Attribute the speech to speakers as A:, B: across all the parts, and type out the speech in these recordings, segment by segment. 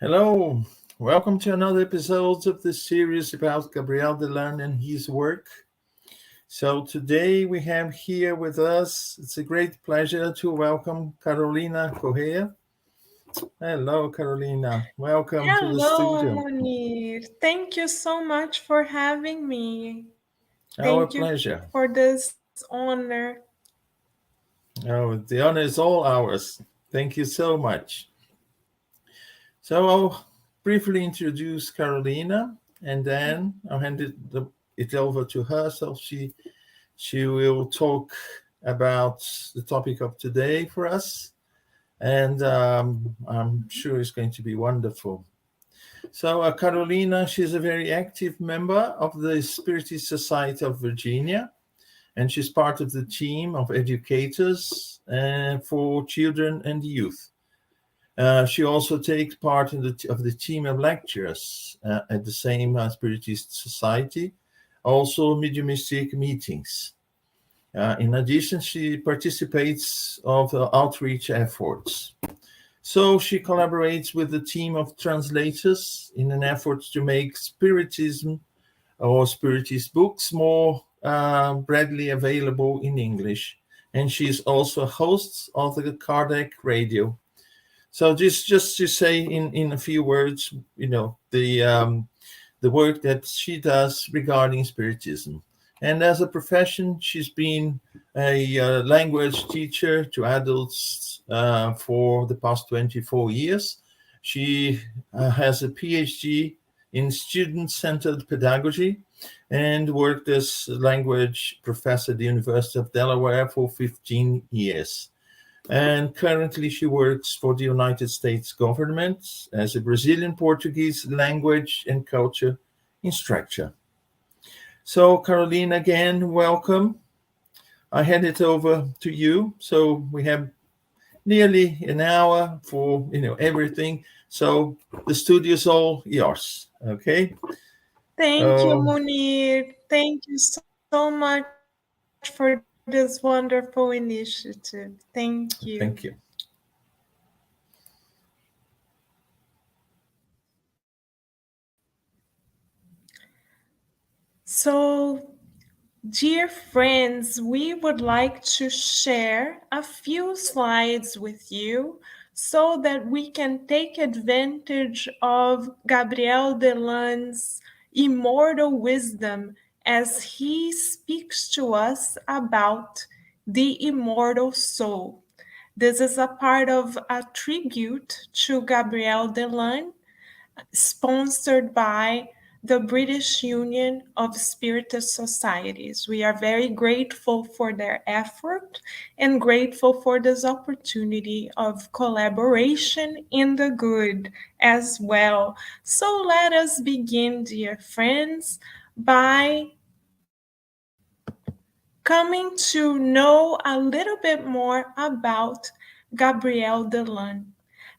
A: Hello, welcome to another episode of this series about Gabriel Delanne and his work. So today we have here with us, it's a great pleasure to welcome Carolina Correa. Hello, Carolina. Welcome to the
B: Hello,
A: studio.
B: Munir. Thank you so much for having me.
A: Our
B: Thank you
A: pleasure.
B: for this honor.
A: Oh, the honor is all ours. Thank you so much. So I'll briefly introduce Carolina and then I'll hand it over to her so she will talk about the topic of today for us, and I'm sure it's going to be wonderful. So, Carolina, she's a very active member of the Spiritist Society of Virginia, and she's part of the team of educators for children and youth. She also takes part in of the team of lecturers at the same Spiritist Society, also mediumistic meetings. In addition, she participates of outreach efforts. So she collaborates with a team of translators in an effort to make Spiritism or Spiritist books more readily available in English. And she is also a host of the Kardec Radio. So just to say in a few words, the work that she does regarding Spiritism. And as a profession, she's been a language teacher to adults for the past 24 years. She has a PhD in student-centered pedagogy and worked as a language professor at the University of Delaware for 15 years. And currently she works for the United States government as a Brazilian Portuguese language and culture instructor. So, Caroline, again, welcome. I hand it over to you. So we have nearly an hour for everything. So the studio's all yours. Okay.
B: Thank you,
A: Oh,
B: Munir. Thank you so much for this wonderful initiative. Thank you.
A: thank you.
B: So, dear friends, we would like to share a few slides with you so that we can take advantage of Gabriel Delanne's immortal wisdom as he speaks to us about the immortal soul. This is a part of a tribute to Gabriel Delanne sponsored by the British Union of Spiritist Societies. We are very grateful for their effort and grateful for this opportunity of collaboration in the good as well. So let us begin, dear friends, by coming to know a little bit more about Gabriel Delanne.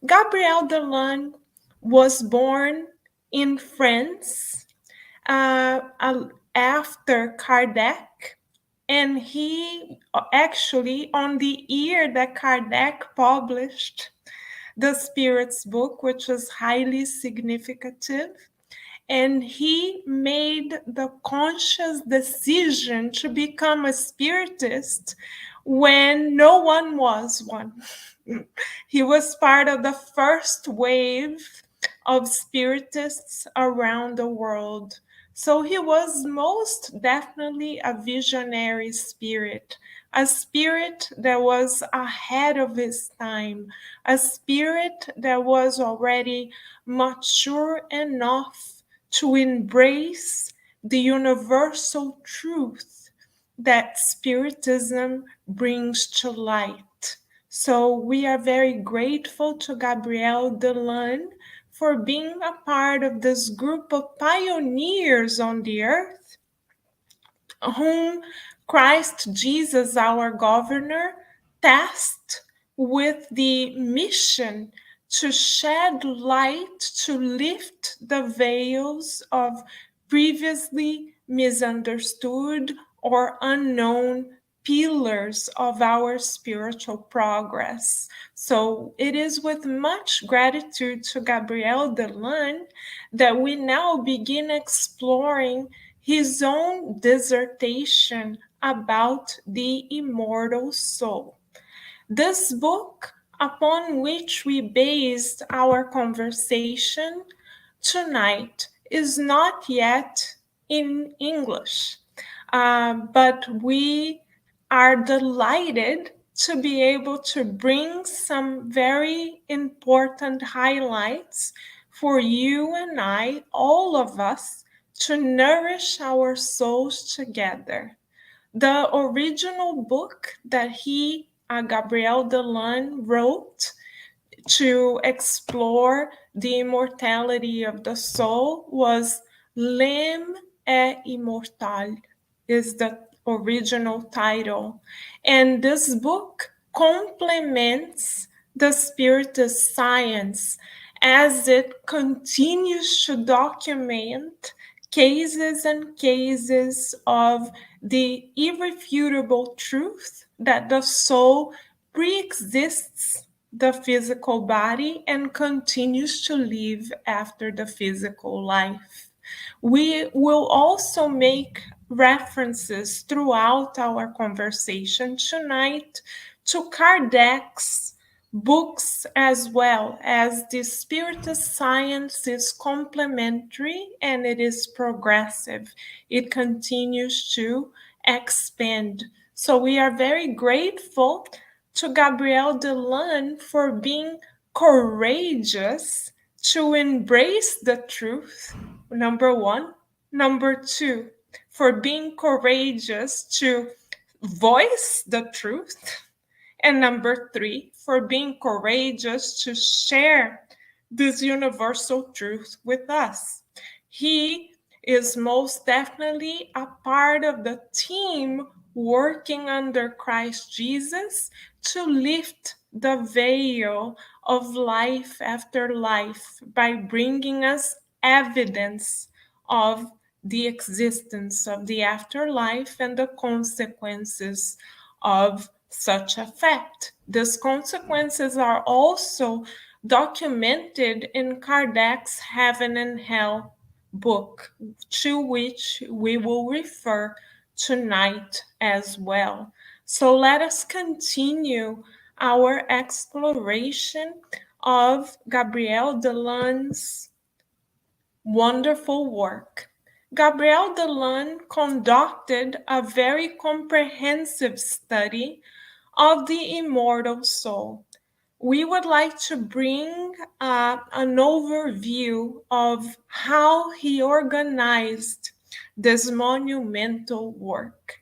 B: Gabriel Delanne was born in France after Kardec, and he actually, on the year that Kardec published the Spirit's book, which is highly significant, and he made the conscious decision to become a spiritist when no one was one. He was part of the first wave of spiritists around the world. So he was most definitely a visionary spirit, a spirit that was ahead of his time, a spirit that was already mature enough to embrace the universal truth that Spiritism brings to light. So we are very grateful to Gabriel Delanne for being a part of this group of pioneers on the earth, whom Christ Jesus, our governor, tasked with the mission to shed light, to lift the veils of previously misunderstood or unknown pillars of our spiritual progress. So it is with much gratitude to Gabriel Delanne that we now begin exploring his own dissertation about the immortal soul. This book, upon which we based our conversation tonight, is not yet in English, but we are delighted to be able to bring some very important highlights for you and I, all of us, to nourish our souls together. The original book that Gabriel Delanne, wrote to explore the immortality of the soul was L'âme est immortale, is the original title. And this book complements the Spiritist science as it continues to document cases and cases of the irrefutable truth that the soul pre-exists the physical body and continues to live after the physical life. We will also make references throughout our conversation tonight to Kardec's books, as well as the Spiritist science is complementary and it is progressive. It continues to expand. So we are very grateful to Gabriel Delanne for being courageous to embrace the truth, number one. Number two, for being courageous to voice the truth. And number three, for being courageous to share this universal truth with us. He is most definitely a part of the team working under Christ Jesus to lift the veil of life after life by bringing us evidence of the existence of the afterlife and the consequences of such a fact. These consequences are also documented in Kardec's Heaven and Hell book, to which we will refer tonight as well. So let us continue our exploration of Gabriel Delanne's wonderful work. Gabriel Delanne conducted a very comprehensive study of the immortal soul. We would like to bring an overview of how he organized this monumental work.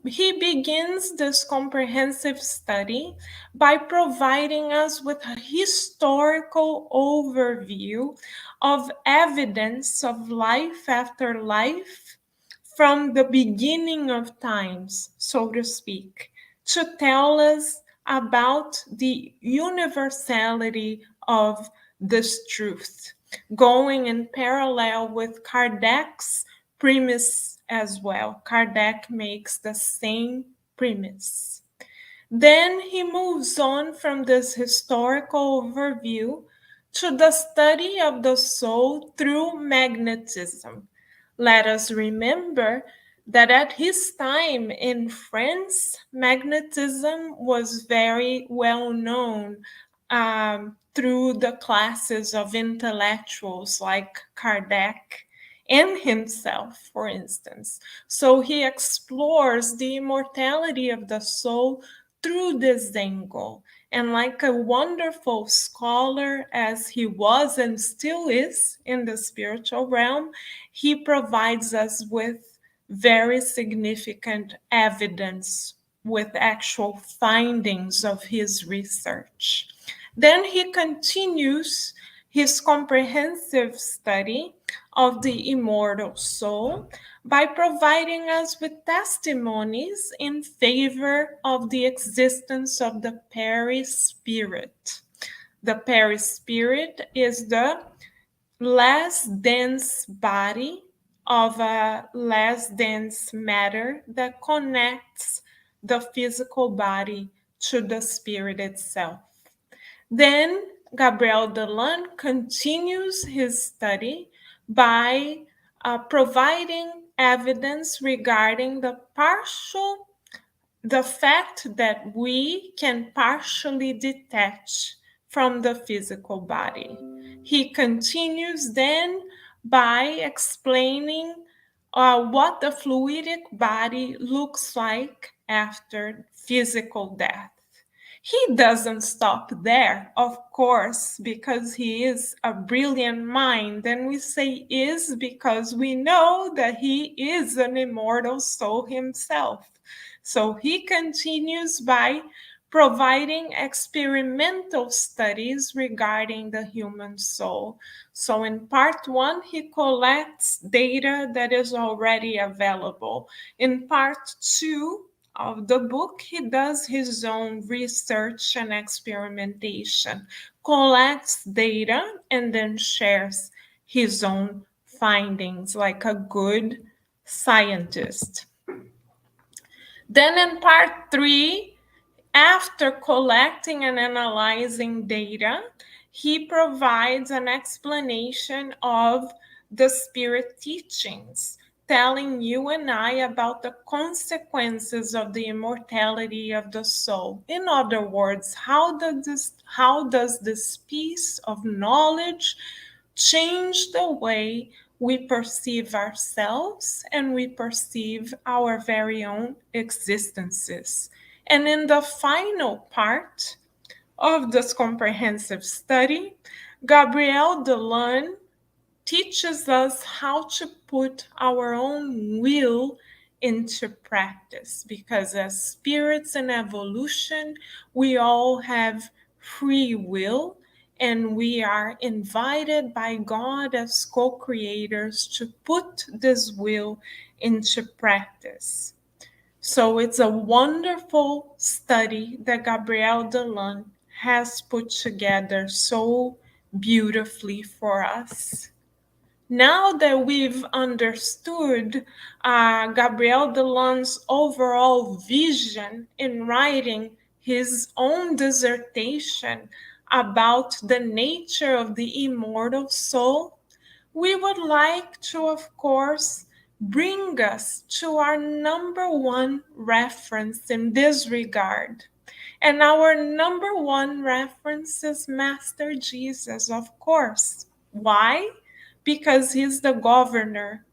B: He begins this comprehensive study by providing us with a historical overview of evidence of life after life from the beginning of times, so to speak, to tell us about the universality of this truth, going in parallel with Kardec's premise as well. Kardec makes the same premise. Then he moves on from this historical overview to the study of the soul through magnetism. Let us remember that at his time in France, magnetism was very well known through the classes of intellectuals like Kardec and himself, for instance. So he explores the immortality of the soul through this angle. And like a wonderful scholar as he was and still is in the spiritual realm, he provides us with very significant evidence with actual findings of his research. Then he continues his comprehensive study of the immortal soul by providing us with testimonies in favor of the existence of the perispirit. The perispirit is the less dense body of a less dense matter that connects the physical body to the spirit itself. Then Gabriel Delanne continues his study by providing evidence regarding the fact that we can partially detach from the physical body. He continues then by explaining what the fluidic body looks like after physical death. He doesn't stop there, of course, because he is a brilliant mind. And we say is because we know that he is an immortal soul himself. So he continues by providing experimental studies regarding the human soul. So in part one, he collects data that is already available. In part two of the book, he does his own research and experimentation, collects data, and then shares his own findings like a good scientist. Then in part three, after collecting and analyzing data, he provides an explanation of the spirit teachings, telling you and I about the consequences of the immortality of the soul. In other words, how does this piece of knowledge change the way we perceive ourselves and we perceive our very own existences? And in the final part of this comprehensive study, Gabriel Delanne teaches us how to put our own will into practice, because as spirits in evolution, we all have free will, and we are invited by God as co-creators to put this will into practice. So it's a wonderful study that Gabriel Delanne has put together so beautifully for us. Now that we've understood Gabriel Delanne's overall vision in writing his own dissertation about the nature of the immortal soul, we would like to, of course, bring us to our number one reference in this regard. And our number one reference is Master Jesus, of course. Why? Because he's the governor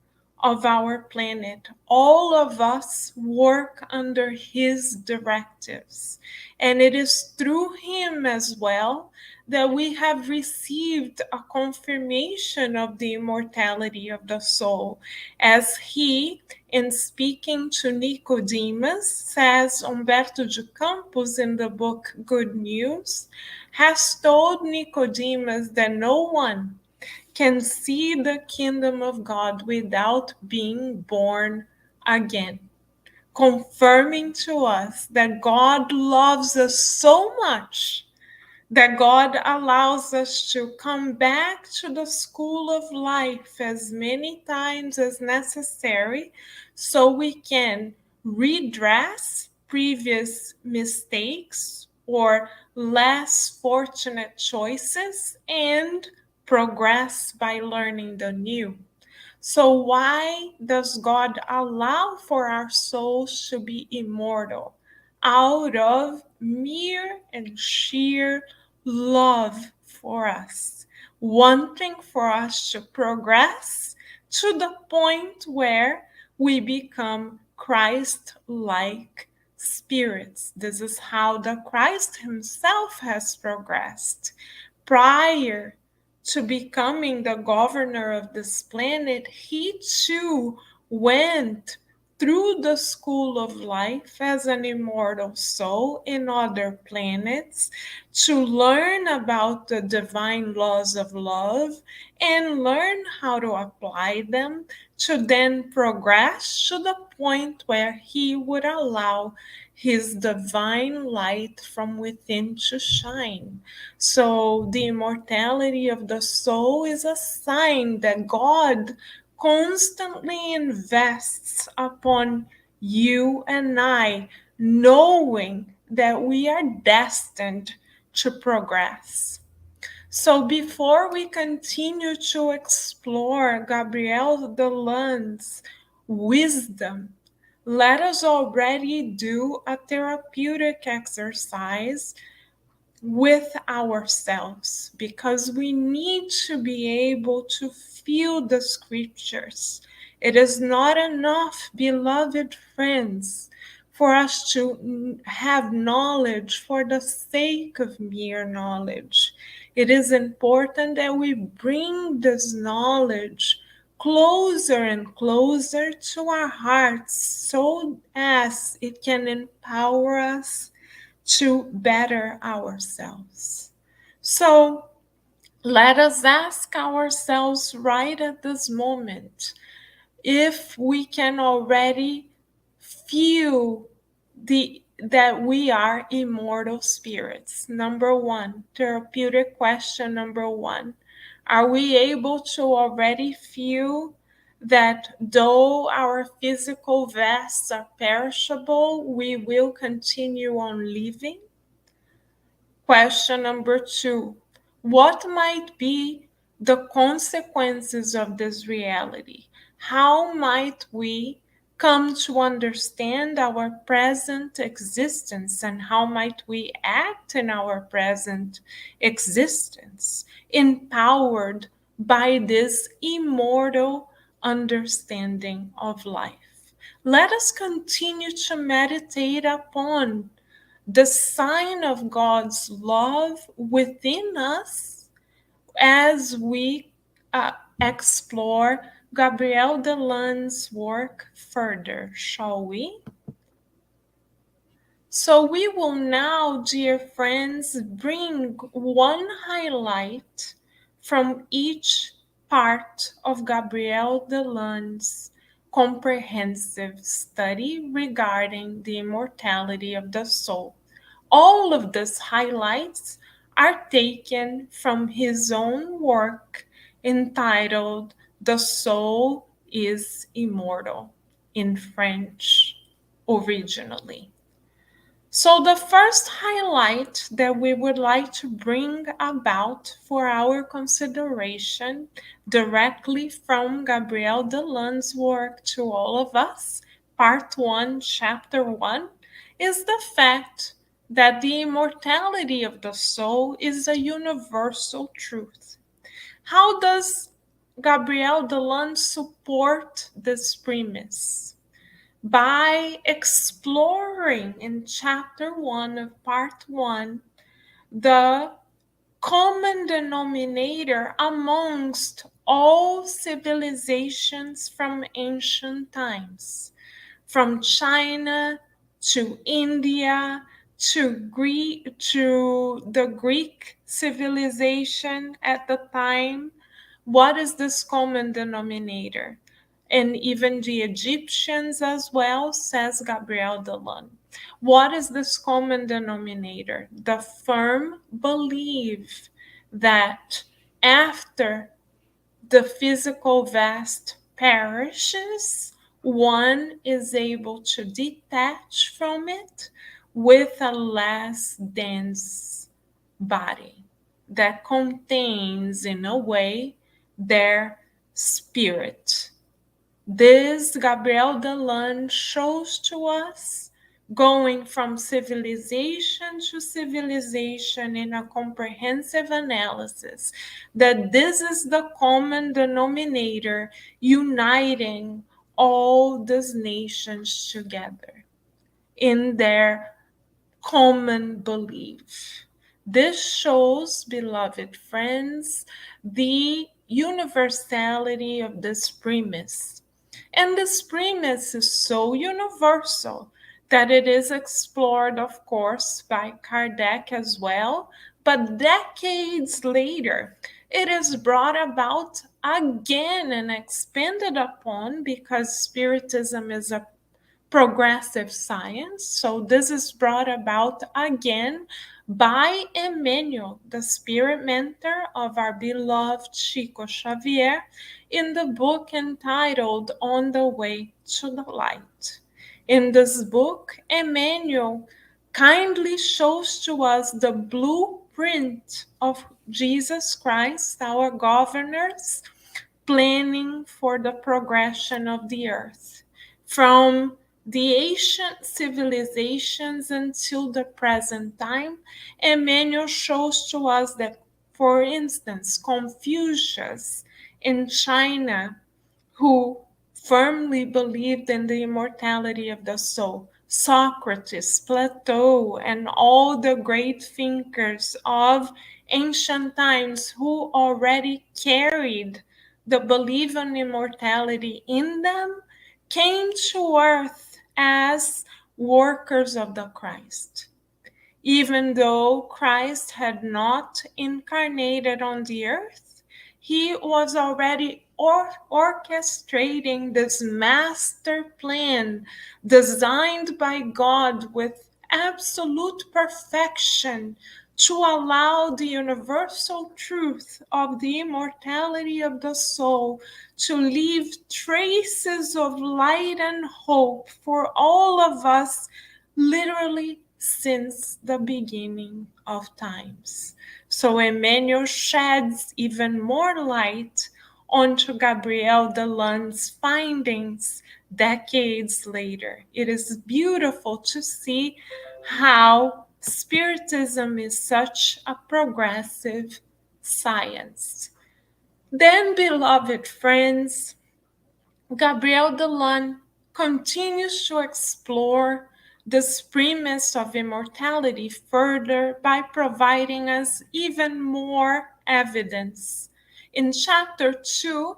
B: of our planet. All of us work under his directives. And it is through him as well that we have received a confirmation of the immortality of the soul, as he, in speaking to Nicodemus, says Humberto de Campos in the book Good News, has told Nicodemus that no one can see the kingdom of God without being born again, confirming to us that God loves us so much that God allows us to come back to the school of life as many times as necessary so we can redress previous mistakes or less fortunate choices and progress by learning the new. So, why does God allow for our souls to be immortal? Out of mere and sheer love for us, wanting for us to progress to the point where we become Christ like spirits. This is how the Christ himself has progressed. Prior to becoming the governor of this planet, he too went through the school of life as an immortal soul in other planets to learn about the divine laws of love and learn how to apply them to then progress to the point where he would allow his divine light from within to shine. So the immortality of the soul is a sign that God constantly invests upon you and I knowing that we are destined to progress. So before we continue to explore Gabriel Delanne's wisdom, let us already do a therapeutic exercise with ourselves, because we need to be able to feel the scriptures. It is not enough, beloved friends, for us to have knowledge for the sake of mere knowledge. It is important that we bring this knowledge closer and closer to our hearts so as it can empower us to better ourselves. So let us ask ourselves right at this moment if we can already feel that we are immortal spirits. Number one, therapeutic question number one. Are we able to already feel that though our physical vests are perishable, we will continue on living? Question number two, what might be the consequences of this reality? How might we come to understand our present existence, and how might we act in our present existence, empowered by this immortal understanding of life? Let us continue to meditate upon the sign of God's love within us as we explore Gabriel Delanne's work further, shall we? So we will now, dear friends, bring one highlight from each part of Gabriel Delanne's comprehensive study regarding the immortality of the soul. All of these highlights are taken from his own work entitled The Soul is Immortal in French originally. So, the first highlight that we would like to bring about for our consideration directly from Gabriel Delanne's work to all of us, part 1, chapter 1, is the fact that the immortality of the soul is a universal truth. How does Gabriel Delanne support this premise? By exploring in chapter 1 of part 1 the common denominator amongst all civilizations from ancient times, from China to India to the Greek civilization at the time. What is this common denominator? And even the Egyptians as well, says Gabriel Delanne. What is this common denominator? The firm belief that after the physical vast perishes, one is able to detach from it with a less dense body that contains, in a way, their spirit. This Gabriel Delanne shows to us, going from civilization to civilization in a comprehensive analysis, that this is the common denominator uniting all these nations together in their common belief. This shows, beloved friends, the universality of this premise. And this premise is so universal that it is explored, of course, by Kardec as well. But decades later, it is brought about again and expanded upon, because Spiritism is a progressive science. So this is brought about again by Emmanuel, the spirit mentor of our beloved Chico Xavier, in the book entitled On the Way to the Light. In this book, Emmanuel kindly shows to us the blueprint of Jesus Christ, our governor's planning for the progression of the earth. From the ancient civilizations until the present time, Emmanuel shows to us that, for instance, Confucius in China, who firmly believed in the immortality of the soul, Socrates, Plato, and all the great thinkers of ancient times who already carried the belief in immortality in them, came to earth as workers of the Christ. Even though Christ had not incarnated on the earth, he was already orchestrating this master plan designed by God with absolute perfection to allow the universal truth of the immortality of the soul to leave traces of light and hope for all of us, literally since the beginning of times. So Emmanuel sheds even more light onto Gabriel Delanne's findings decades later. It is beautiful to see how Spiritism is such a progressive science. Then, beloved friends, Gabriel Delanne continues to explore this premise of immortality further by providing us even more evidence. In chapter 2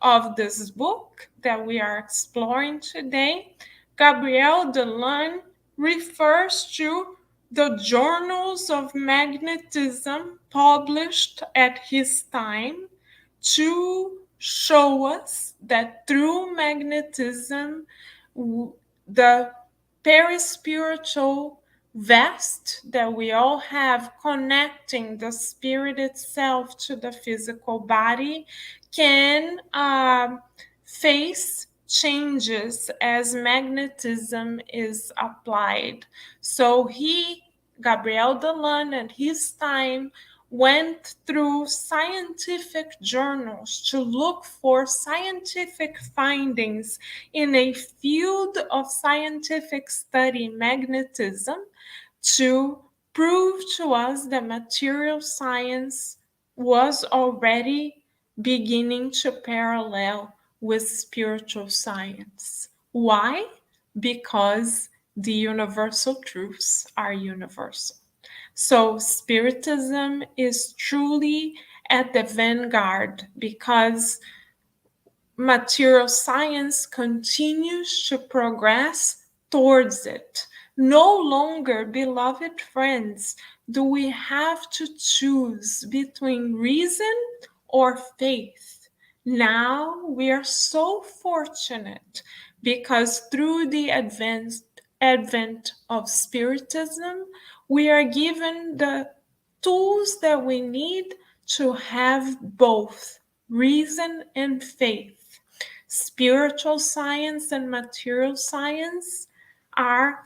B: of this book that we are exploring today, Gabriel Delanne refers to the journals of magnetism published at his time to show us that through magnetism, the perispiritual vest that we all have connecting the spirit itself to the physical body can face changes as magnetism is applied. So Gabriel Delanne, at his time, went through scientific journals to look for scientific findings in a field of scientific study, magnetism, to prove to us that material science was already beginning to parallel with spiritual science. Why? Because the universal truths are universal. So Spiritism is truly at the vanguard because material science continues to progress towards it. No longer, beloved friends, do we have to choose between reason or faith. Now we are so fortunate because through the advent of Spiritism, we are given the tools that we need to have both reason and faith. Spiritual science and material science are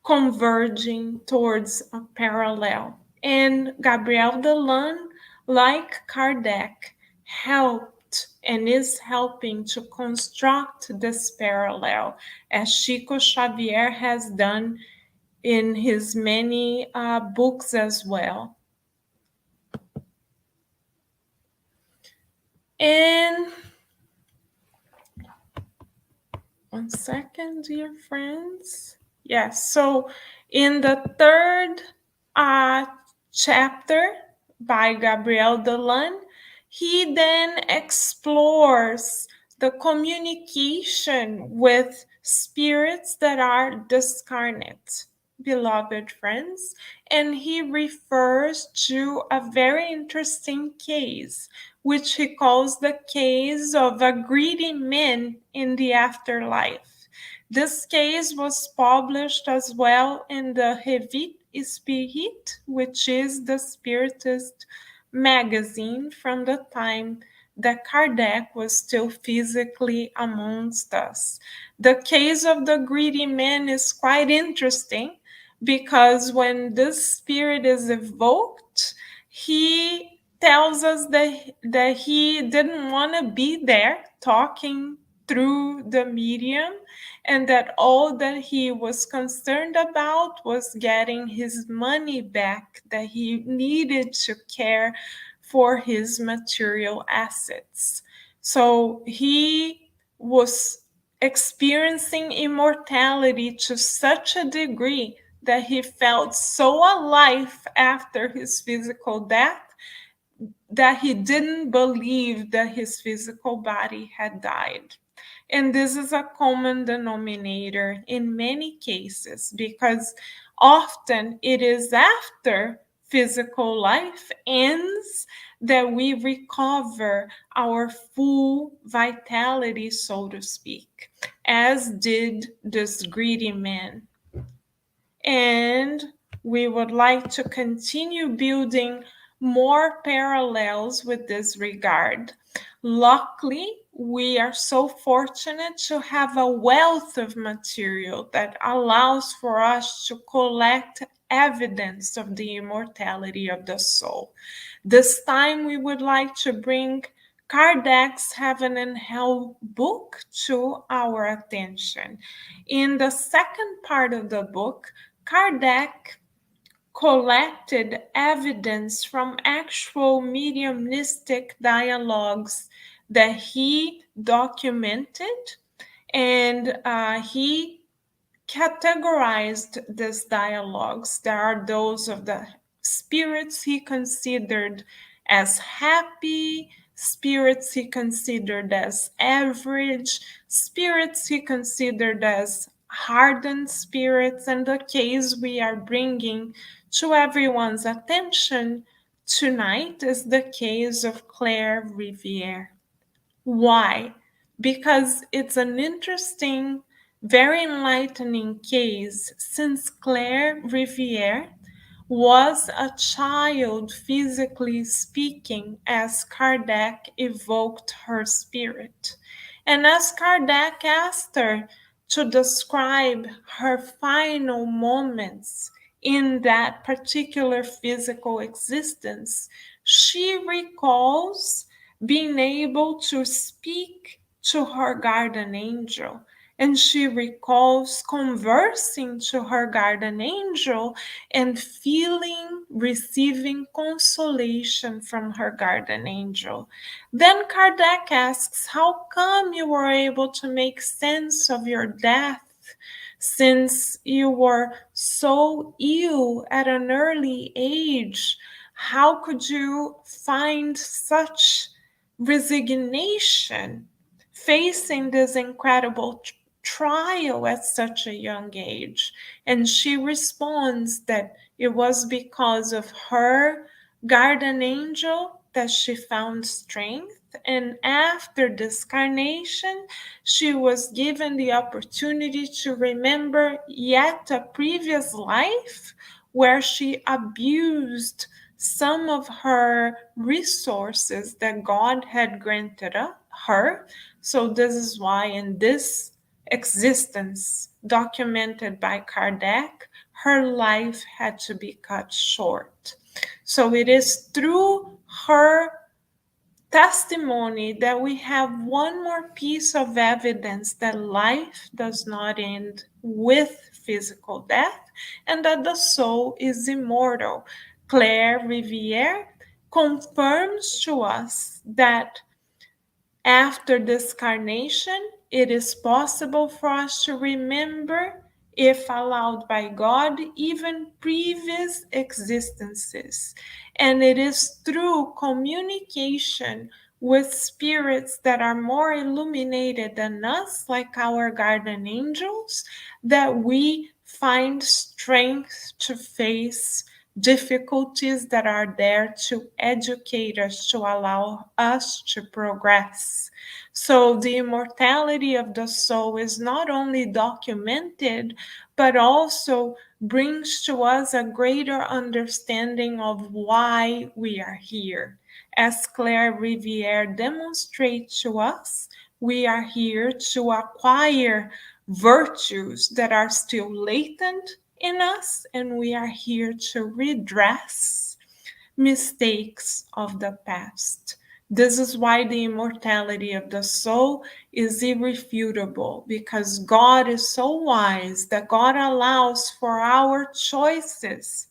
B: converging towards a parallel. And Gabriel Delanne, like Kardec, helped and is helping to construct this parallel, as Chico Xavier has done in his many books as well. And one second, dear friends. Yes, so in the third chapter by Gabriel Delanne, he then explores the communication with spirits that are discarnate, beloved friends, and he refers to a very interesting case, which he calls the case of a greedy man in the afterlife. This case was published as well in the Revue Spirit, which is the Spiritist magazine from the time that Kardec was still physically amongst us. The case of the greedy man is quite interesting because when this spirit is evoked, he tells us that he didn't want to be there talking through the medium, and that all that he was concerned about was getting his money back, that he needed to care for his material assets. So he was experiencing immortality to such a degree that he felt so alive after his physical death that he didn't believe that his physical body had died. And this is a common denominator in many cases because often it is after physical life ends that we recover our full vitality, so to speak, as did this greedy man. And we would like to continue building more parallels with this regard. Luckily, we are so fortunate to have a wealth of material that allows for us to collect evidence of the immortality of the soul. This time, we would like to bring Kardec's Heaven and Hell book to our attention. In the second part of the book, Kardec collected evidence from actual mediumistic dialogues that he documented, and he categorized these dialogues. There are those of the spirits he considered as happy, spirits he considered as average, spirits he considered as hardened spirits, and the case we are bringing to everyone's attention tonight is the case of Claire Riviere. Why? Because it's an interesting, very enlightening case, since Claire Riviere was a child, physically speaking, as Kardec evoked her spirit. And as Kardec asked her to describe her final moments in that particular physical existence, she recalls being able to speak to her guardian angel. And she recalls conversing to her guardian angel and receiving consolation from her guardian angel. Then Kardec asks, how come you were able to make sense of your death, since you were so ill at an early age? How could you find such resignation facing this incredible trial at such a young age? And she responds that it was because of her guardian angel that she found strength. And after this carnation, she was given the opportunity to remember yet a previous life where she abused some of her resources that God had granted her. So this is why in this existence documented by Kardec, her life had to be cut short. So it is through her testimony that we have one more piece of evidence that life does not end with physical death and that the soul is immortal. Claire Riviere confirms to us that after this carnation, it is possible for us to remember, if allowed by God, even previous existences. And it is through communication with spirits that are more illuminated than us, like our guardian angels, that we find strength to face difficulties that are there to educate us, to allow us to progress. So the immortality of the soul is not only documented, but also brings to us a greater understanding of why we are here. As Claire Riviere demonstrates to us, we are here to acquire virtues that are still latent in us, and we are here to redress mistakes of the past. This is why the immortality of the soul is irrefutable, because God is so wise that God allows for our choices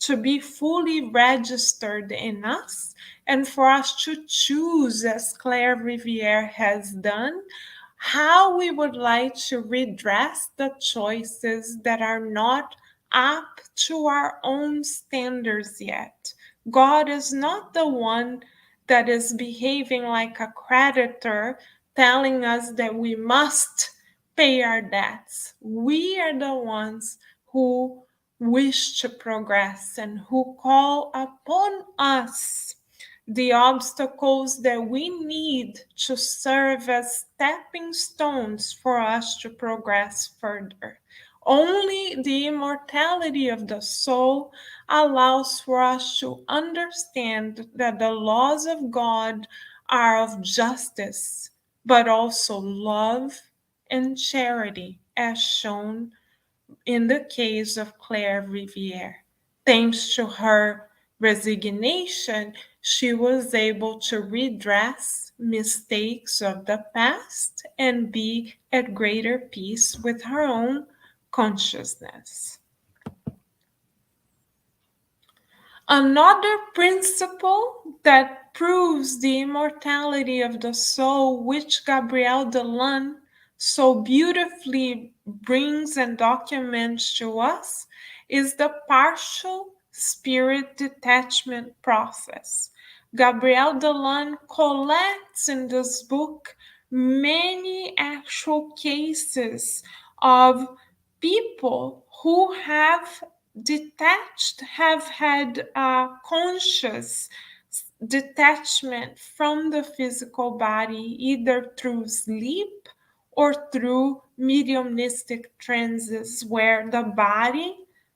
B: to be fully registered in us and for us to choose, as Claire Riviere has done, how we would like to redress the choices that are not up to our own standards yet. God is not the one that is behaving like a creditor, telling us that we must pay our debts. We are the ones who wish to progress and who call upon us the obstacles that we need to serve as stepping stones for us to progress further. Only the immortality of the soul allows for us to understand that the laws of God are of justice, but also love and charity, as shown in the case of Claire Riviere. Thanks to her resignation, she was able to redress mistakes of the past and be at greater peace with her own consciousness. Another principle that proves the immortality of the soul, which Gabriel Delanne so beautifully brings and documents to us, is the partial spirit detachment process. Gabriel Delanne collects in this book many actual cases of people who have detached, have had a conscious detachment from the physical body, either through sleep or through mediumistic trances, where the body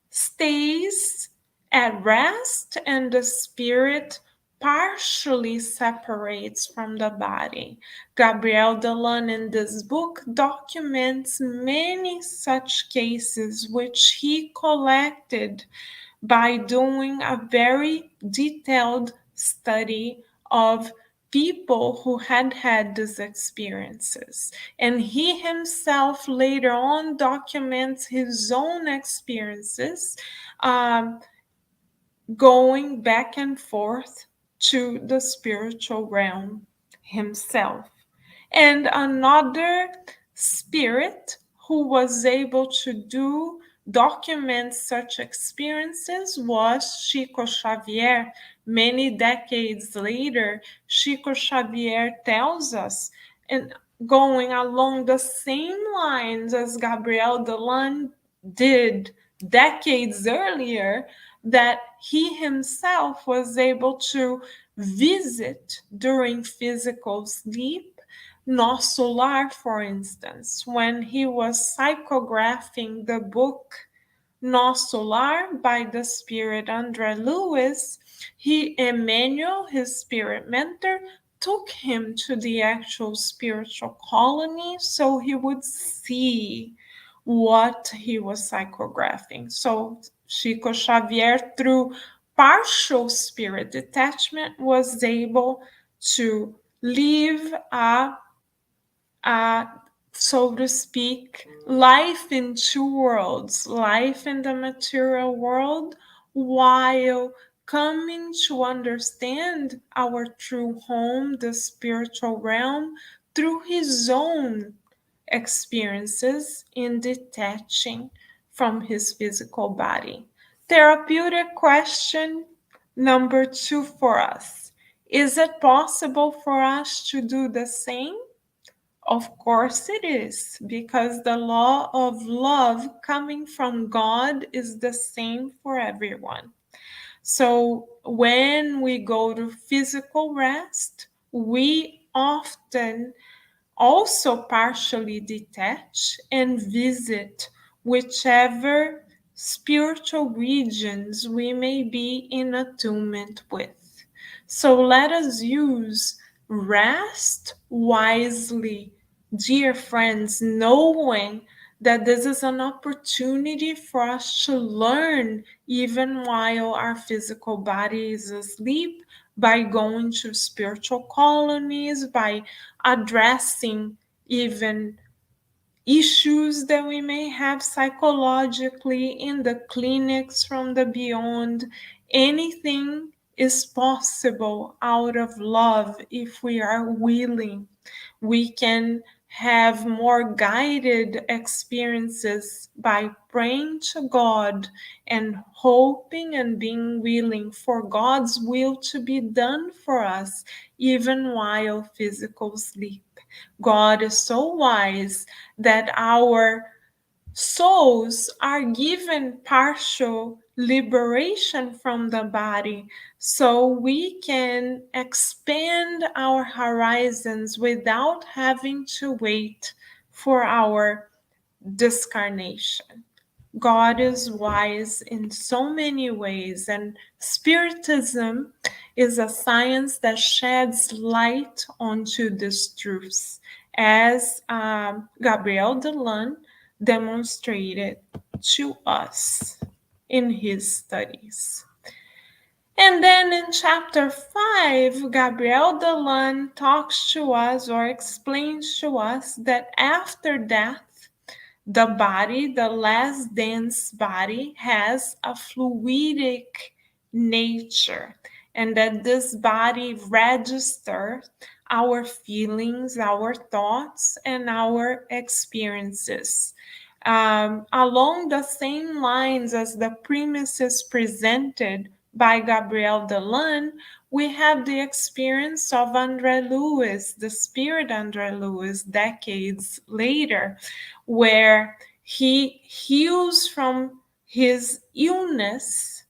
B: stays at rest and the spirit partially separates from the body. Gabriel Delanne in this book documents many such cases which he collected by doing a very detailed study of people who had had these experiences. And he himself later on documents his own experiences, going back and forth to the spiritual realm himself. And another spirit who was able to document such experiences was Chico Xavier. Many decades later, Chico Xavier tells us, and going along the same lines as Gabriel Delanne did decades earlier, that he himself was able to visit during physical sleep. Nosso Lar, for instance, when he was psychographing the book Nosso Lar by the spirit André Lewis, Emmanuel, his spirit mentor, took him to the actual spiritual colony so he would see what he was psychographing. So Chico Xavier, through partial spirit detachment, was able to live a, so to speak, life in two worlds, life in the material world, while coming to understand our true home, the spiritual realm, through his own experiences in detaching from his physical body. Therapeutic question number 2 for us. Is it possible for us to do the same? Of course it is, because the law of love coming from God is the same for everyone. So when we go to physical rest, we often also partially detach and visit whichever spiritual regions we may be in attunement with. So let us use rest wisely, dear friends, knowing that this is an opportunity for us to learn even while our physical body is asleep, by going to spiritual colonies, by addressing even issues that we may have psychologically in the clinics from the beyond. Anything is possible out of love if we are willing. We can have more guided experiences by praying to God and hoping and being willing for God's will to be done for us, even while physical sleep. God is so wise that our souls are given partial liberation from the body, so we can expand our horizons without having to wait for our discarnation. God is wise in so many ways, and Spiritism is a science that sheds light onto these truths, as Gabriel Delanne demonstrated to us in his studies. And then in chapter 5, Gabriel Delanne talks to us or explains to us that after death, the body, the less dense body, has a fluidic nature, and that this body registers our feelings, our thoughts, and our experiences. Along the same lines as the premises presented by Gabriel Delanne, we have the experience of André Louis, the spirit André Louis, decades later, where he heals from his illness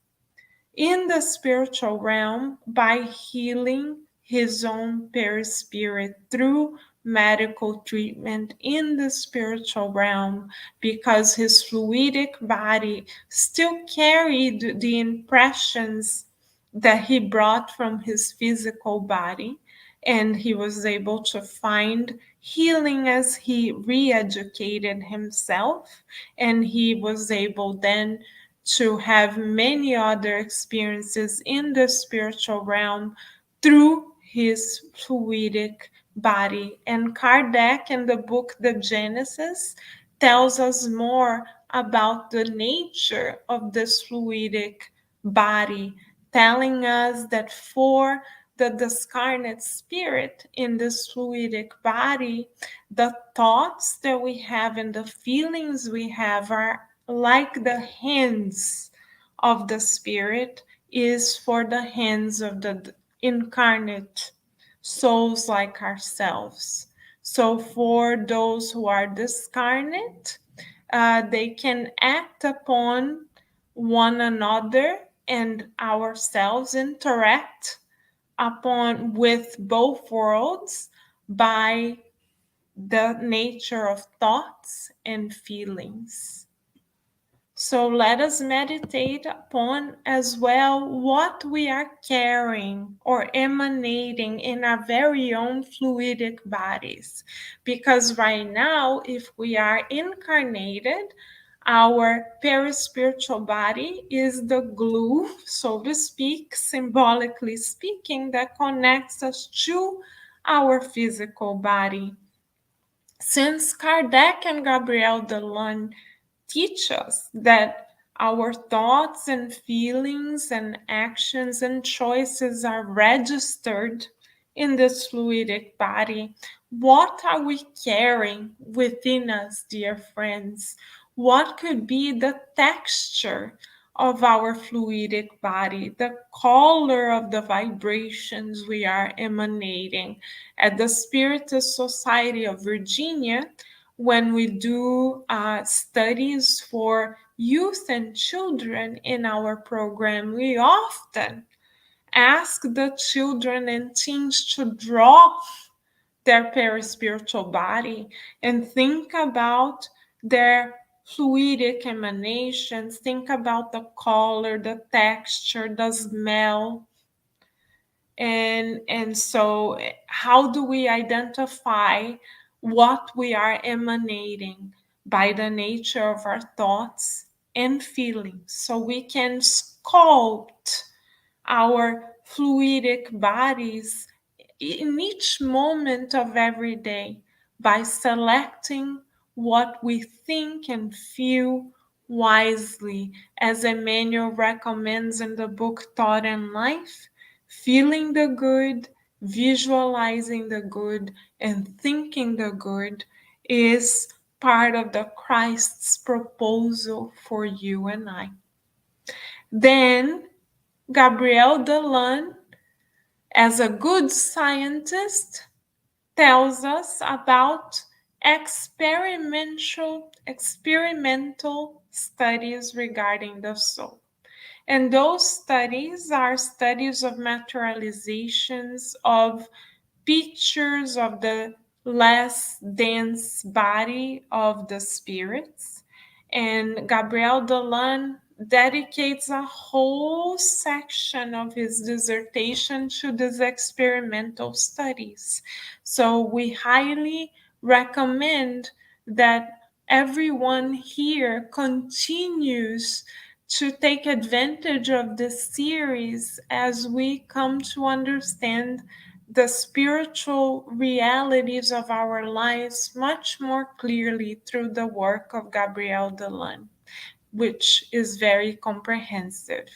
B: in the spiritual realm by healing his own perispirit through medical treatment in the spiritual realm, because his fluidic body still carried the impressions that he brought from his physical body, and he was able to find healing as he re-educated himself, and he was able then to have many other experiences in the spiritual realm through his fluidic body. And Kardec, in the book The Genesis, tells us more about the nature of this fluidic body, telling us that for the discarnate spirit in this fluidic body, the thoughts that we have and the feelings we have are like the hands of the spirit is for the hands of the incarnate souls like ourselves. So for those who are discarnate, they can act upon one another and ourselves, interact upon with both worlds by the nature of thoughts and feelings. So let us meditate upon as well what we are carrying or emanating in our very own fluidic bodies. Because right now, if we are incarnated, our perispiritual body is the glue, so to speak, symbolically speaking, that connects us to our physical body. Since Kardec and Gabriel Delanne teach us that our thoughts and feelings and actions and choices are registered in this fluidic body, what are we carrying within us, dear friends? What could be the texture of our fluidic body, the color of the vibrations we are emanating? At the Spiritist Society of Virginia, when we do studies for youth and children in our program, we often ask the children and teens to draw their perispiritual body and think about their fluidic emanations, think about the color, the texture, the smell, And so how do we identify what we are emanating by the nature of our thoughts and feelings, so we can sculpt our fluidic bodies in each moment of every day by selecting what we think and feel wisely, as Emmanuel recommends in the book Thought and Life. Feeling the good, visualizing the good, and thinking the good is part of the Christ's proposal for you and I. Then Gabriel Delanne, as a good scientist, tells us about experimental studies regarding the soul. And those studies are studies of materializations of pictures of the less dense body of the spirits. And Gabriel Delanne dedicates a whole section of his dissertation to these experimental studies. So we highly recommend that everyone here continues to take advantage of this series as we come to understand the spiritual realities of our lives much more clearly through the work of Gabriel Delanne, which is very comprehensive.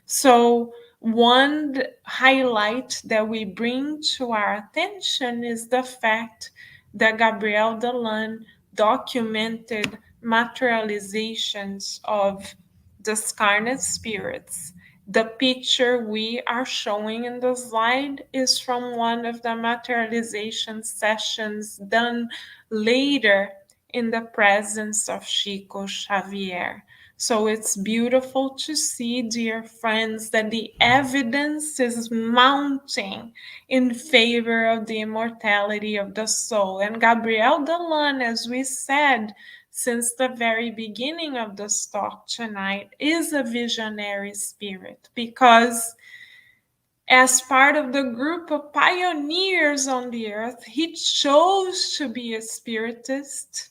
B: So, one highlight that we bring to our attention is the fact that Gabriel Delanne documented materializations of discarnate spirits. The picture we are showing in the slide is from one of the materialization sessions done later in the presence of Chico Xavier. So it's beautiful to see, dear friends, that the evidence is mounting in favor of the immortality of the soul. And Gabriel Delanne, as we said, since the very beginning of this talk tonight, is a visionary spirit, because as part of the group of pioneers on the earth, he chose to be a spiritist,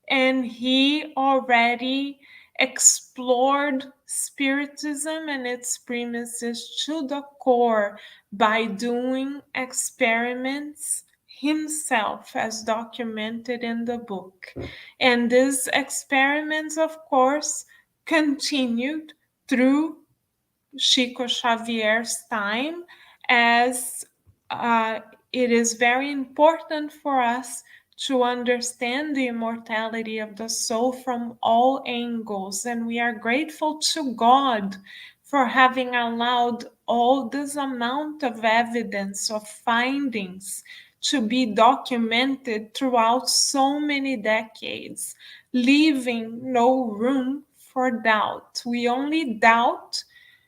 B: and he already explored spiritism and its premises to the core by doing experiments himself, as documented in the book. And these experiments, of course, continued through Chico Xavier's time, as it is very important for us to understand the immortality of the soul from all angles. And we are grateful to God for having allowed all this amount of evidence, of findings, to be documented throughout so many decades, leaving no room for doubt. We only doubt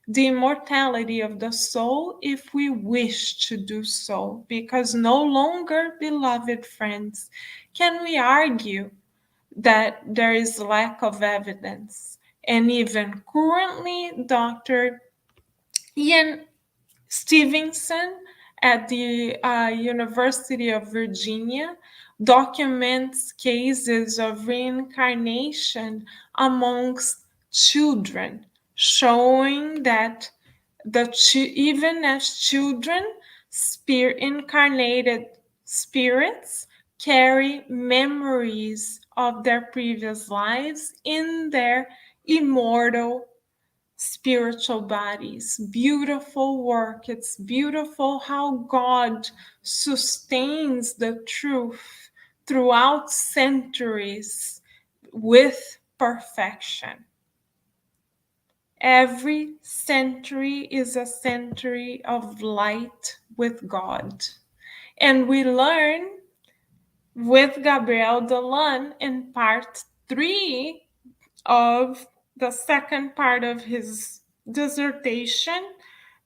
B: the immortality of the soul if we wish to do so, because no longer, beloved friends, can we argue that there is lack of evidence. And even currently, Dr. Ian Stevenson at the University of Virginia documents cases of reincarnation amongst children, showing that even as children, incarnated spirits carry memories of their previous lives in their immortal spiritual bodies. Beautiful work. It's beautiful how God sustains the truth throughout centuries with perfection. Every century is a century of light with God. And we learn with Gabriel Delanne in part 3 of the second part of his dissertation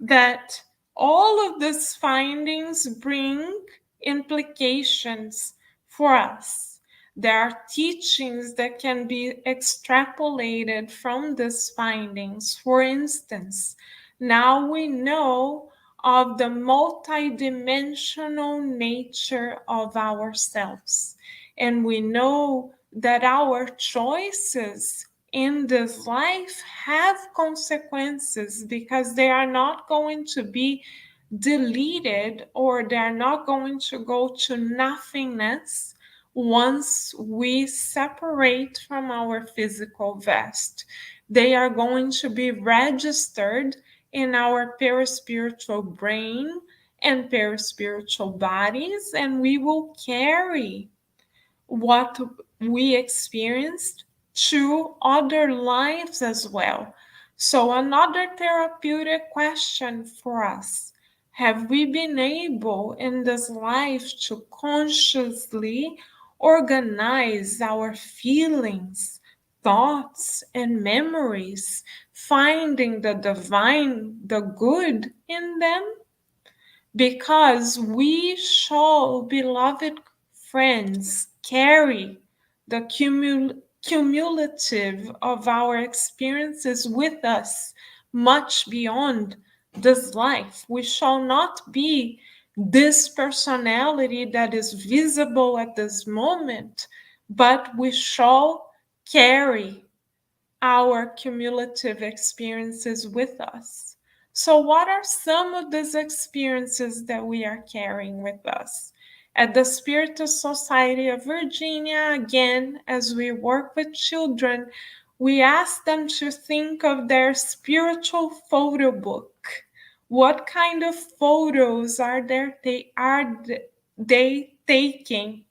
B: that all of these findings bring implications for us. There are teachings that can be extrapolated from these findings. For instance, now we know of the multidimensional nature of ourselves. And we know that our choices in this life have consequences because they are not going to be deleted or they're not going to go to nothingness once we separate from our physical vest. They are going to be registered in our perispiritual brain and perispiritual bodies, and we will carry what we experienced to other lives as well. So, another therapeutic question for us: have we been able in this life to consciously organize our feelings, thoughts, and memories, finding the divine, the good in them? Because we shall, beloved friends, carry the cumulative of our experiences with us much beyond this life. We shall not be this personality that is visible at this moment, but we shall carry our cumulative experiences with us. So, what are some of these experiences that we are carrying with us? At the Spiritus Society of Virginia, again, as we work with children, we ask them to think of their spiritual photo book. What kind of photos they taking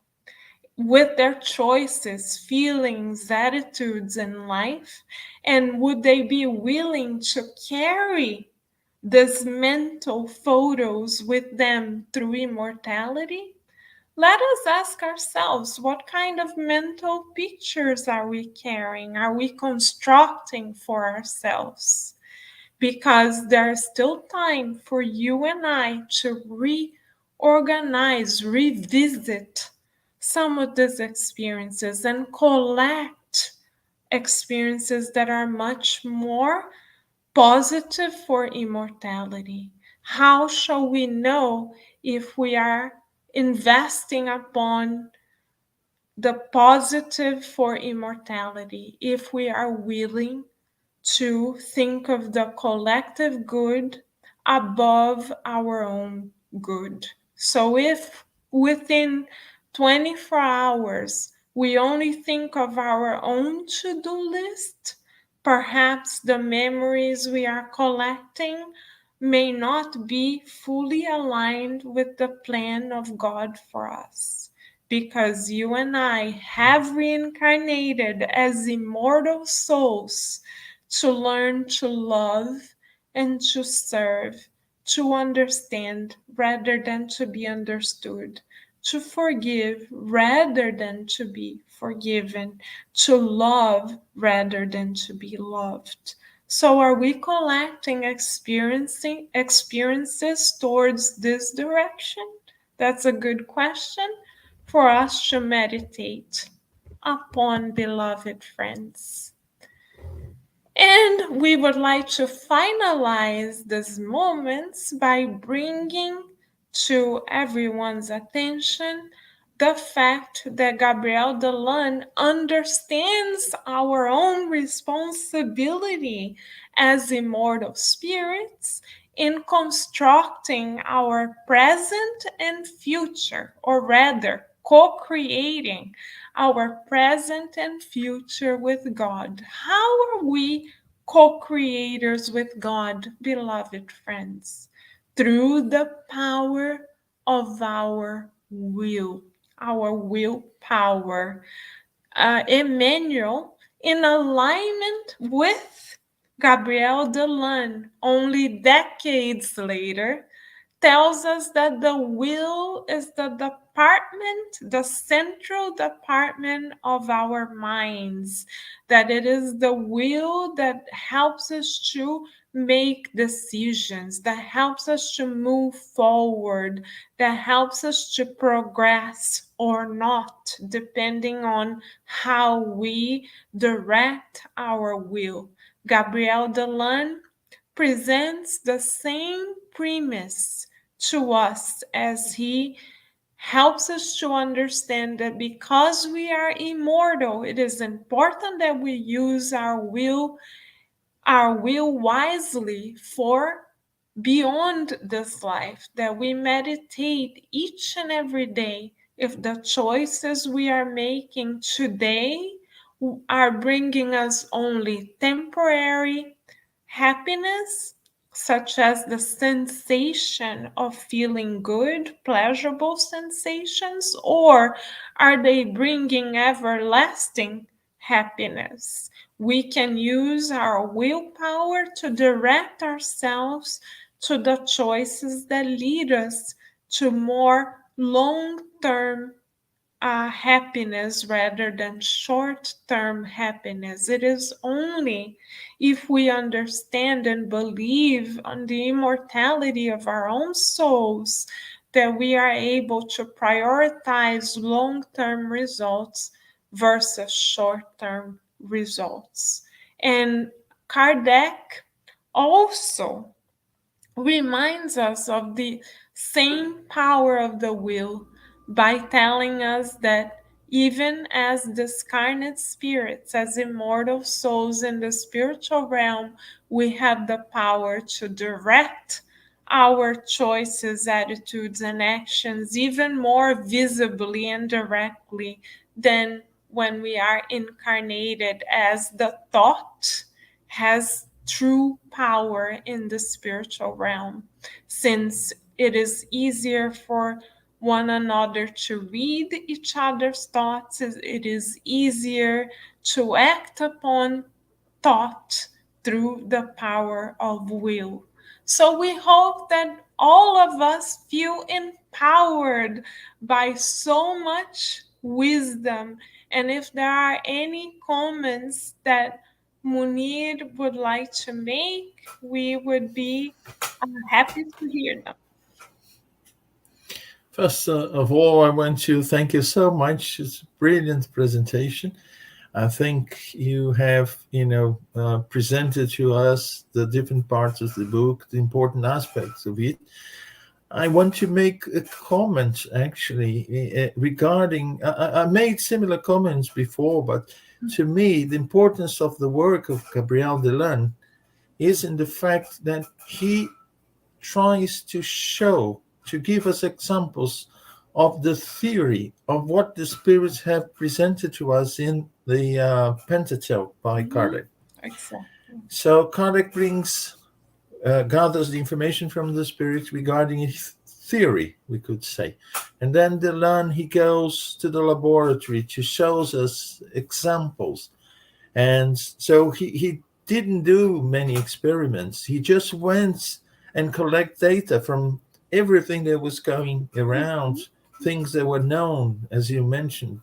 B: with their choices, feelings, attitudes in life? And would they be willing to carry these mental photos with them through immortality? Let us ask ourselves, what kind of mental pictures are we carrying? Are we constructing for ourselves? Because there's still time for you and I to reorganize, revisit some of these experiences and collect experiences that are much more positive for immortality. How shall we know if we are investing upon the positive for immortality, if we are willing to think of the collective good above our own good? So, if within 24 hours we only think of our own to do list, perhaps the memories we are collecting may not be fully aligned with the plan of God for us. Because you and I have reincarnated as immortal souls to learn to love and to serve, to understand rather than to be understood, to forgive rather than to be forgiven, to love rather than to be loved. So, are we collecting experiences towards this direction? That's a good question for us to meditate upon, beloved friends. And we would like to finalize these moments by bringing to everyone's attention the fact that Gabriel Delanne understands our own responsibility as immortal spirits in constructing our present and future, or rather, co creating our present and future with God. How are we co creators with God, beloved friends? Through the power of our willpower. Emmanuel, in alignment with Gabriel Delanne, only decades later, tells us that the will is the department, the central department of our minds, that it is the will that helps us to make decisions, that helps us to move forward, that helps us to progress or not, depending on how we direct our will. Gabriel Delanne presents the same premise to us as he helps us to understand that because we are immortal, it is important that we use our will wisely for beyond this life, that we meditate each and every day if the choices we are making today are bringing us only temporary happiness, such as the sensation of feeling good, pleasurable sensations, or are they bringing everlasting happiness? We can use our willpower to direct ourselves to the choices that lead us to more long term happiness rather than short term happiness. It is only if we understand and believe on the immortality of our own souls that we are able to prioritize long term results versus short term results. And Kardec also reminds us of the same power of the will by telling us that even as discarnate spirits, as immortal souls in the spiritual realm, we have the power to direct our choices, attitudes, and actions even more visibly and directly than when we are incarnated, as the thought has true power in the spiritual realm, since it is easier for one another to read each other's thoughts, it is easier to act upon thought through the power of will. So we hope that all of us feel empowered by so much wisdom. And if there are any comments that Munir would like to make, we would be happy to hear them.
A: First of all, I want to thank you so much. It's a brilliant presentation. I think you have, presented to us the different parts of the book, the important aspects of it. I want to make a comment actually regarding. I made similar comments before, but to me, the importance of the work of Gabriel Delanne is in the fact that he tries to show, to give us examples of the theory of what the spirits have presented to us in the Pentateuch by Kardec.
B: Exactly.
A: So Kardec gathers the information from the spirits regarding his theory, we could say. And then Delanne, he goes to the laboratory to shows us examples. And so he didn't do many experiments. He just went and collect data from everything that was going around, things that were known, as you mentioned,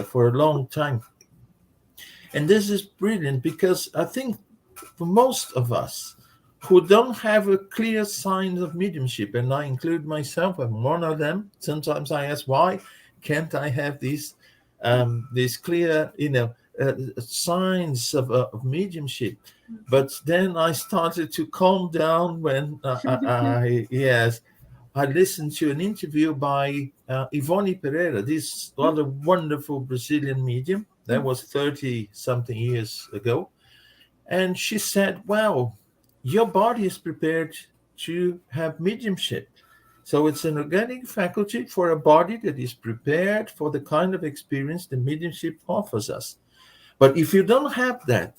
A: for a long time. And this is brilliant because I think for most of us who don't have a clear sign of mediumship, and I include myself, I'm one of them. Sometimes I ask, why can't I have these clear, signs of mediumship? But then I started to calm down when I listened to an interview by Ivone Pereira, this other wonderful Brazilian medium. That was 30 something years ago. And she said, well, your body is prepared to have mediumship. So it's an organic faculty for a body that is prepared for the kind of experience the mediumship offers us. But if you don't have that,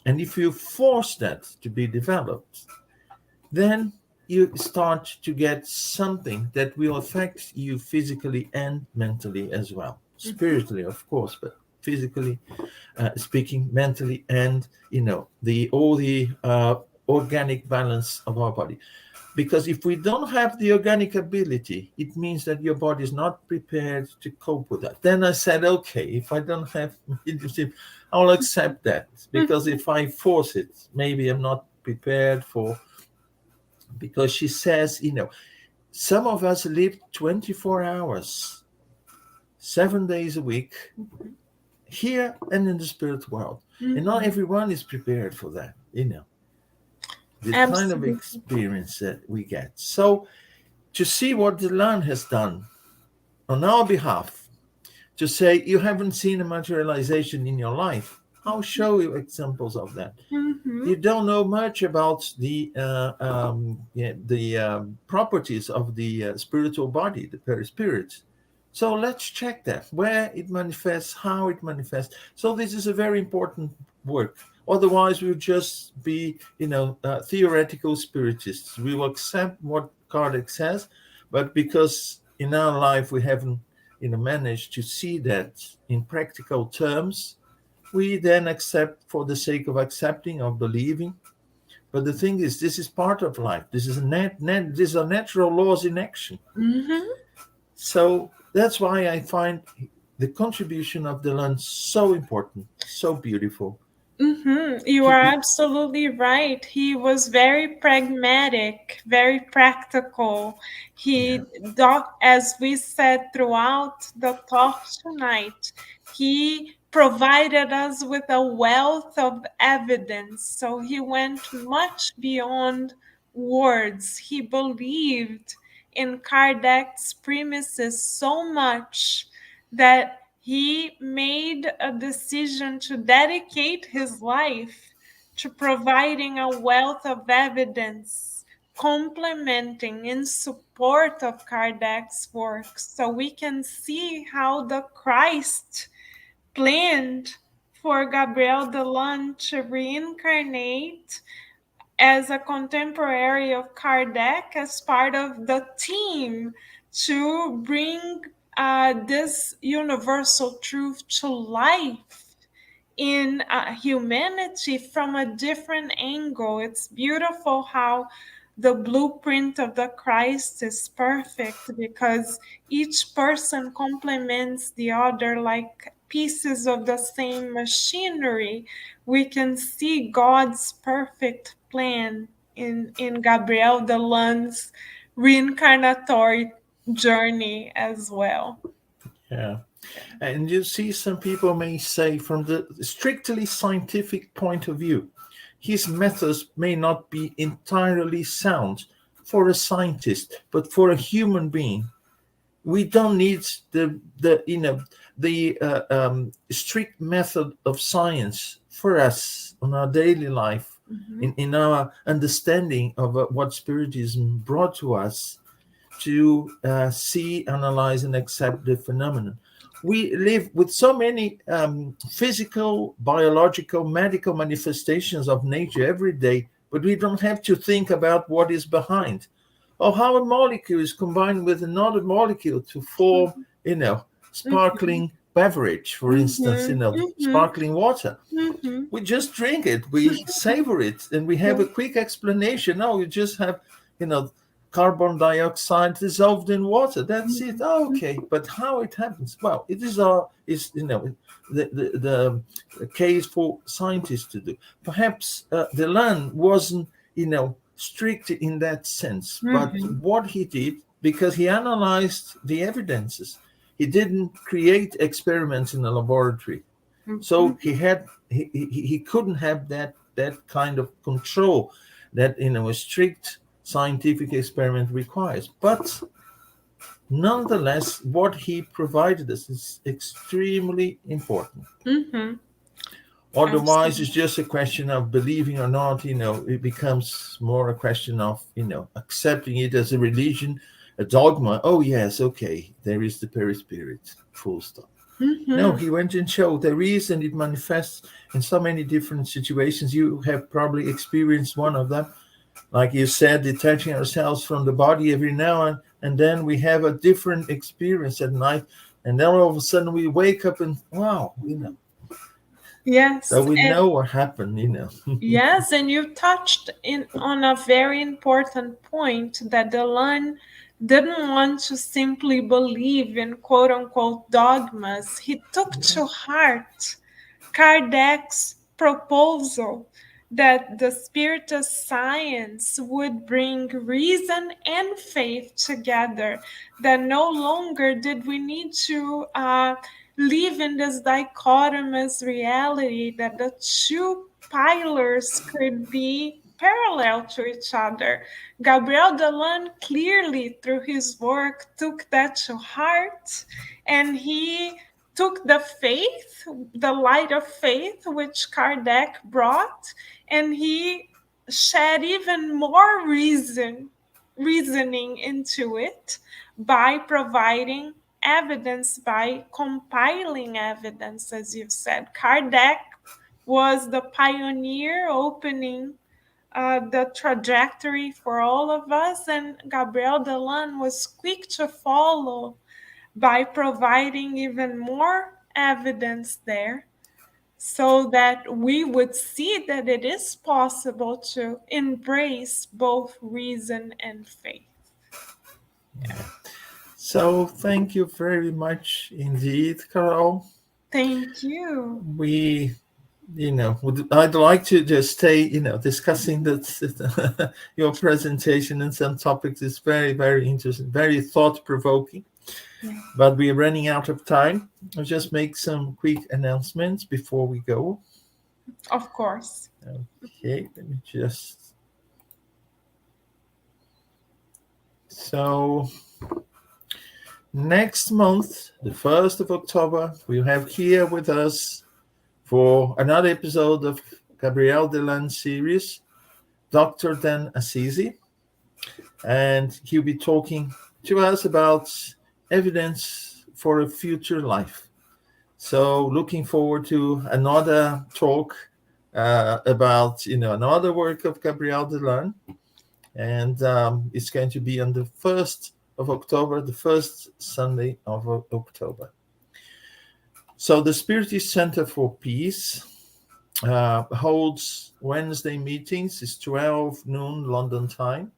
A: and if you force that to be developed, then you start to get something that will affect you physically and mentally as well. Spiritually, of course, but physically speaking, mentally, and the organic balance of our body. Because if we don't have the organic ability, it means that your body is not prepared to cope with that. Then I said, okay, if I don't have leadership, I'll accept that. Because if I force it, maybe I'm not prepared for. Because she says, some of us live 24 hours, 7 days a week, here and in the spirit world. And not everyone is prepared for that. the kind of
B: Absolutely.
A: experience that we get. So to see what Delanne has done on our behalf, to say you haven't seen a materialization in your life, I'll show you examples of that.
B: Mm-hmm.
A: You don't know much about the properties of the spiritual body, the perispirit. So let's check that, where it manifests, how it manifests. So this is a very important work. Otherwise, we'll just be, theoretical spiritists. We will accept what Kardec says, but because in our life we haven't, managed to see that in practical terms, we then accept for the sake of accepting or believing. But the thing is, this is part of life. This is these are natural laws in action.
B: Mm-hmm.
A: So that's why I find the contribution of Delanne so important, so beautiful.
B: Mm-hmm. You are
A: He,
B: absolutely right. He was very pragmatic, very practical.
A: yeah,
B: As we said throughout the talk tonight, he provided us with a wealth of evidence. So he went much beyond words. He believed in Kardec's premises so much that he made a decision to dedicate his life to providing a wealth of evidence, complementing in support of Kardec's work. So we can see how the Christ planned for Gabriel Delanne to reincarnate as a contemporary of Kardec, as part of the team to bring this universal truth to life in humanity from a different angle. It's beautiful how the blueprint of the Christ is perfect because each person complements the other like pieces of the same machinery. We can see God's perfect plan in Gabriel Delanne's reincarnatory journey as well.
A: yeah. And you see, some people may say, from the strictly scientific point of view, his methods may not be entirely sound for a scientist, but for a human being, we don't need the strict method of science for us on our daily life,
B: Mhm.
A: in our understanding of what spiritism brought to us, to see, analyze, and accept the phenomenon. We live with so many physical, biological, medical manifestations of nature every day, but we don't have to think about what is behind, or how a molecule is combined with another molecule to form,
B: Mhm.
A: sparkling beverage, for instance,
B: Mhm. Mhm.
A: sparkling water.
B: Mhm.
A: We just drink it, we savor it, and we have a quick explanation. No, you just have, you know, carbon dioxide dissolved in water. That's it. Oh, okay, but how it happens? Well, it is the case for scientists to do. Perhaps Delanne wasn't, strict in that sense, but
B: Mhm.
A: what he did, because he analyzed the evidences, he didn't create experiments in a laboratory. So
B: Mhm.
A: he couldn't have that kind of control that, a strict scientific experiment requires. But nonetheless, what he provided us is extremely important.
B: Mhm.
A: Otherwise, it's
B: Absolutely.
A: just a question of believing or not. It becomes more a question of, accepting it as a religion, a dogma. Oh yes, okay, there is the perispirit. Full stop. No,
B: Mhm.
A: he went and showed there is, and it manifests in so many different situations. You have probably experienced one of them. Like you said, detaching ourselves from the body every now and then we have a different experience at night. And then all of a sudden we wake up and wow, so
B: Yes,
A: we
B: and
A: know what happened.
B: yes, and you touched in on a very important point that Delanne didn't want to simply believe in quote unquote dogmas. He took to heart Kardec's proposal that the spirit of science would bring reason and faith together, that no longer did we need to live in this dichotomous reality, that the two pillars could be parallel to each other. Gabriel Delanne clearly, through his work, took that to heart, and he took the faith, the light of faith, which Kardec brought, and he shed even more reasoning into it by providing evidence, by compiling evidence, as you said. Kardec was the pioneer opening the trajectory for all of us, and Gabriel Delanne was quick to follow by providing even more evidence there so that we would see that it is possible to embrace both reason and faith.
A: So thank you very much indeed, Carol.
B: Thank you.
A: I'd like to just stay, discussing that your presentation and some topics is very, very interesting, very thought-provoking.
B: Yeah.
A: But we're running out of time. I'll just make some quick announcements before we go.
B: Of course.
A: Okay, let me just... So, next month, the 1st of October, we'll have here with us for another episode of Gabriel Delanne series, Dr. Dan Assisi. And he'll be talking to us about evidence for a future life. So looking forward to another talk about, another work of Gabriel Delanne. And it's going to be on the 1st of October, the first Sunday of October. So the Spiritist Center for Peace holds Wednesday meetings. It's 12 noon London time.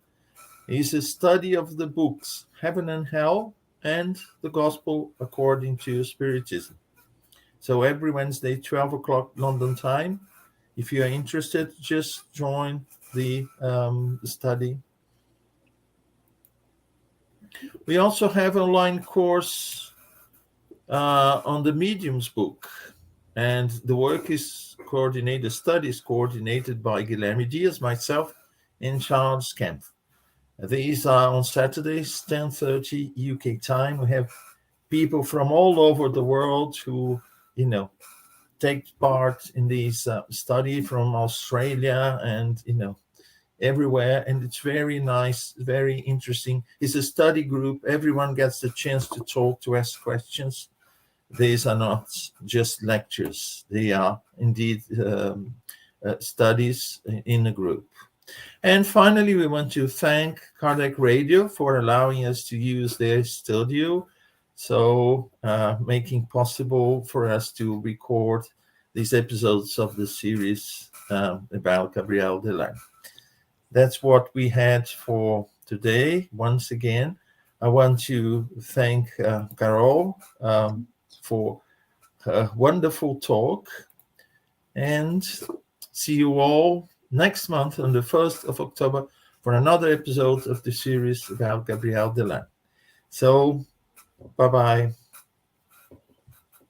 A: It's a study of the books Heaven and Hell and the Gospel According to Spiritism. So every Wednesday, 12 o'clock London time. If you are interested, just join the study. We also have an online course on the Mediums book, and the work is coordinated, the study is coordinated by Guilherme Dias, myself, and Charles Kemp. These are on Saturdays, 10:30 UK time. We have people from all over the world who, take part in these study from Australia and, everywhere. And it's very nice, very interesting. It's a study group. Everyone gets the chance to talk, to ask questions. These are not just lectures. They are indeed studies in a group. And finally, we want to thank Kardec Radio for allowing us to use their studio, so making possible for us to record these episodes of the series about Gabriel Delanne. That's what we had for today. Once again, I want to thank Carol for her wonderful talk, and see you all next month on the 1st of October for another episode of the series about Gabriel Delanne. So, bye-bye.